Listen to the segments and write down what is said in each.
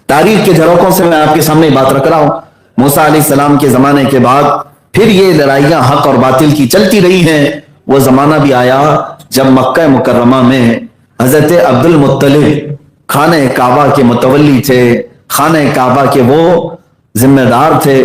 تاریخ کے جھروکوں سے میں آپ کے سامنے بات رکھ رہا ہوں. موسیٰ علیہ السلام کے زمانے کے بعد پھر یہ لڑائیاں حق اور باطل کی چلتی رہی ہیں. وہ زمانہ بھی آیا جب مکہ مکرمہ میں حضرت عبد المطلب خانہ کعبہ کے متولی تھے, خانہ کعبہ کے وہ ذمہ دار تھے.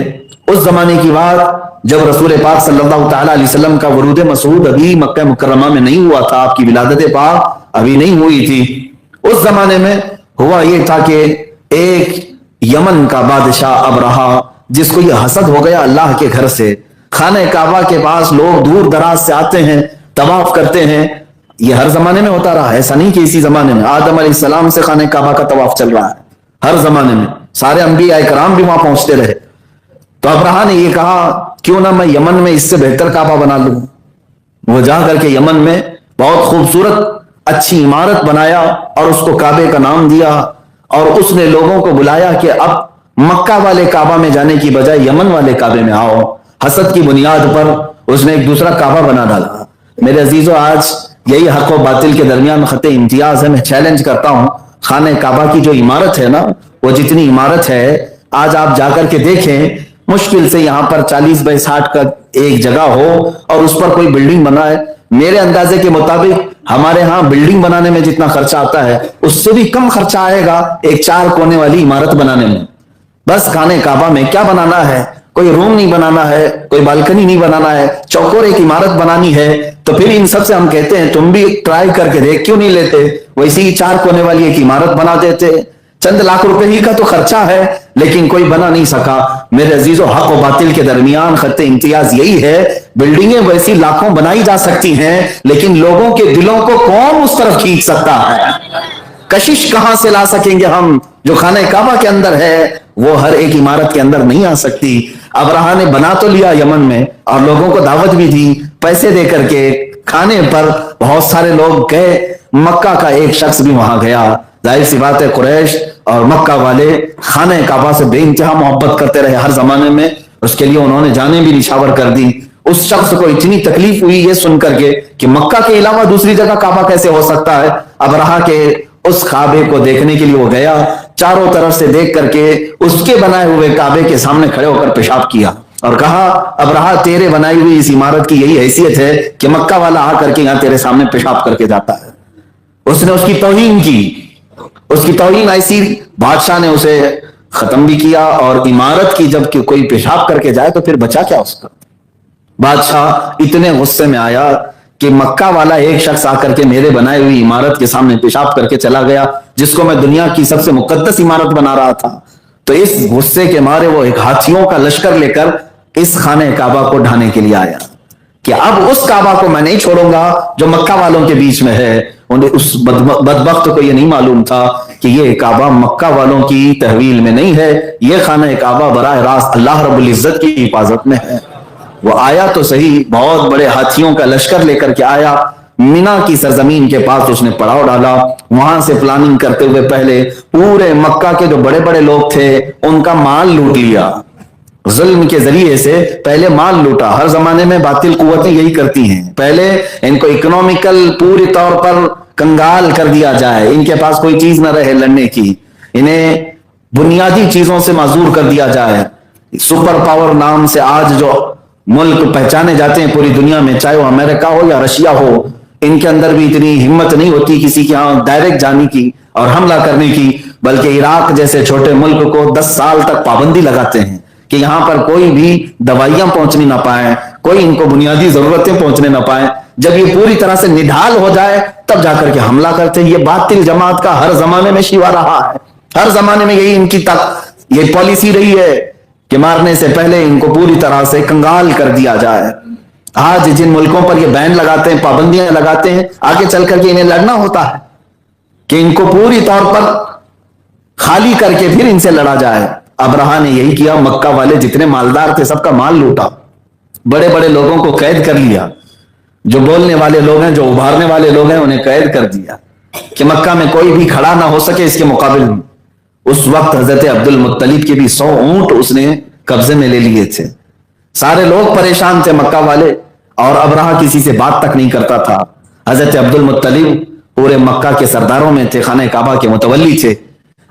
اس زمانے کی بات جب رسول پاک صلی اللہ تعالی علیہ وسلم کا ورود مسعود ابھی مکہ مکرمہ میں نہیں ہوا تھا, آپ کی ولادت پاک ابھی نہیں ہوئی تھی. اس زمانے میں ہوا یہ تھا کہ ایک یمن کا بادشاہ ابرہا, جس کو یہ حسد ہو گیا اللہ کے گھر سے, خانہ کعبہ کے پاس لوگ دور دراز سے آتے ہیں, طواف کرتے ہیں. یہ ہر زمانے میں ہوتا رہا, ایسا نہیں کہ اسی زمانے میں. آدم علیہ السلام سے خانہ کعبہ کا طواف چل رہا ہے, ہر زمانے میں سارے انبیاء کرام بھی وہاں پہنچتے رہے. تو ابرہا نے یہ کہا کیوں نہ میں یمن میں اس سے بہتر کعبہ بنا لوں. وہ جا کر کے یمن میں بہت خوبصورت اچھی عمارت بنایا اور اس کو کعبے کا نام دیا, اور اس نے لوگوں کو بلایا کہ اب مکہ والے کعبہ میں جانے کی بجائے یمن والے کعبے میں آؤ. حسد کی بنیاد پر اس نے ایک دوسرا کعبہ بنا ڈالا. میرے عزیزو, آج یہی حق و باطل کے درمیان خط امتیاز ہے. میں چیلنج کرتا ہوں, خانہ کعبہ کی جو عمارت ہے نا, وہ جتنی عمارت ہے آج آپ جا کر کے دیکھیں, مشکل سے یہاں پر 40x60 کا ایک جگہ ہو اور اس پر کوئی بلڈنگ بنا ہے. میرے اندازے کے مطابق ہمارے ہاں بلڈنگ بنانے میں جتنا خرچہ آتا ہے اس سے بھی کم خرچہ آئے گا ایک 4 کونے والی عمارت بنانے میں. بس خانہ کعبہ میں کیا بنانا ہے, کوئی روم نہیں بنانا ہے, کوئی بالکنی نہیں بنانا ہے, چوکور ایک عمارت بنانی ہے. تو پھر ان سب سے ہم کہتے ہیں تم بھی ٹرائی کر کے دیکھ, کیوں نہیں لیتے؟ ویسے ہی 4 کونے والی ایک عمارت بنا دیتے. چند لاکھ روپے ہی کا تو خرچہ ہے, لیکن کوئی بنا نہیں سکا. میرے عزیزو, حق و باطل کے درمیان خط امتیاز یہی ہے, بلڈنگیں ویسی لاکھوں بنائی جا سکتی ہیں, لیکن لوگوں کے دلوں کو کون اس طرف کھینچ سکتا ہے؟ کشش کہاں سے لا سکیں گے ہم؟ جو خانہ کعبہ کے اندر ہے وہ ہر ایک عمارت کے اندر نہیں آ سکتی. ابرہا نے بنا تو لیا یمن میں, اور لوگوں کو دعوت بھی دی پیسے دے کر کے. کھانے پر بہت سارے لوگ گئے, مکہ کا ایک شخص بھی وہاں گیا. ظاہر سی بات ہے قریش اور مکہ والے خانہ کعبہ سے بے انتہا محبت کرتے رہے ہر زمانے میں. اس کے لیے انہوں نے جانیں بھی نچھاور کر دی. اس شخص کو اتنی تکلیف ہوئی یہ سن کر کے کہ مکہ کے علاوہ دوسری جگہ کعبہ کیسے ہو سکتا ہے. ابرہا کے اس کعبے کو دیکھنے کے لیے وہ گیا, چاروں طرف سے دیکھ کر کے اس کے بنائے ہوئے کعبے کے سامنے کھڑے ہو کر پیشاب کیا اور کہا ابرہا تیرے بنائی ہوئی اس عمارت کی یہی حیثیت ہے کہ مکہ والا آ کر کے یہاں تیرے سامنے پیشاب کر کے جاتا ہے. اس نے اس کی توہین کی. اس کی توہین ایسی, بادشاہ نے اسے ختم بھی کیا. اور عمارت کی جب کوئی پیشاب کر کے جائے تو پھر بچا کیا اس کا؟ بادشاہ اتنے غصے میں آیا کہ مکہ والا ایک شخص آ کر کے میرے بنائے ہوئی عمارت کے سامنے پیشاب کر کے چلا گیا, جس کو میں دنیا کی سب سے مقدس عمارت بنا رہا تھا. تو اس غصے کے مارے وہ ایک ہاتھیوں کا لشکر لے کر اس خانہ کعبہ کو ڈھانے کے لیے آیا کہ اب اس کعبہ کو میں نہیں چھوڑوں گا جو مکہ والوں کے بیچ میں ہے. انہیں اس بدبخت کو یہ نہیں معلوم تھا کہ یہ کعبہ مکہ والوں کی تحویل میں نہیں ہے, یہ خانہ کعبہ براہ راست اللہ رب العزت کی حفاظت میں ہے. وہ آیا تو صحیح, بہت بڑے ہاتھیوں کا لشکر لے کر کے آیا. مینا کی سرزمین کے پاس اس نے پڑاؤ ڈالا. وہاں سے پلاننگ کرتے ہوئے پہلے پورے مکہ کے جو بڑے بڑے لوگ تھے ان کا مال لوٹ لیا. ظلم کے ذریعے سے پہلے مال لوٹا. ہر زمانے میں باطل قوتیں یہی کرتی ہیں, پہلے ان کو اکنومیکل پوری طور پر کنگال کر دیا جائے, ان کے پاس کوئی چیز نہ رہے لڑنے کی, انہیں بنیادی چیزوں سے معذور کر دیا جائے. سپر پاور نام سے آج جو ملک پہچانے جاتے ہیں پوری دنیا میں, چاہے وہ امریکہ ہو یا رشیا ہو, ان کے اندر بھی اتنی ہمت نہیں ہوتی کسی کے ہاں ڈائریکٹ جانے کی اور حملہ کرنے کی, بلکہ عراق جیسے چھوٹے ملک کو 10 سال تک پابندی لگاتے ہیں کہ یہاں پر کوئی بھی دوائیاں پہنچنی نہ پائیں, کوئی ان کو بنیادی ضرورتیں پہنچنے نہ پائیں. جب یہ پوری طرح سے نڈھال ہو جائے تب جا کر کے حملہ کرتے ہیں. یہ باطل جماعت کا ہر زمانے میں شیوا رہا ہے, ہر زمانے میں یہی ان کی یہ پالیسی رہی ہے کہ مارنے سے پہلے ان کو پوری طرح سے کنگال کر دیا جائے. آج جن ملکوں پر یہ بین لگاتے ہیں, پابندیاں لگاتے ہیں, آگے چل کر کے انہیں لڑنا ہوتا ہے کہ ان کو پوری طور پر خالی کر کے پھر ان سے لڑا جائے. ابرہا نے یہی کیا, مکہ والے جتنے مالدار تھے سب کا مال لوٹا, بڑے بڑے لوگوں کو قید کر لیا, جو بولنے والے لوگ ہیں, جو ابھارنے والے لوگ ہیں, انہیں قید کر دیا کہ مکہ میں کوئی بھی کھڑا نہ ہو سکے اس کے مقابل میں. اس وقت حضرت عبد المطلب کے بھی 100 اونٹ اس نے قبضے میں لے لیے تھے. سارے لوگ پریشان تھے مکہ والے, اور ابرہا کسی سے بات تک نہیں کرتا تھا. حضرت عبد المطلب پورے مکہ کے سرداروں میں تھے, خانہ کعبہ کے متولی تھے.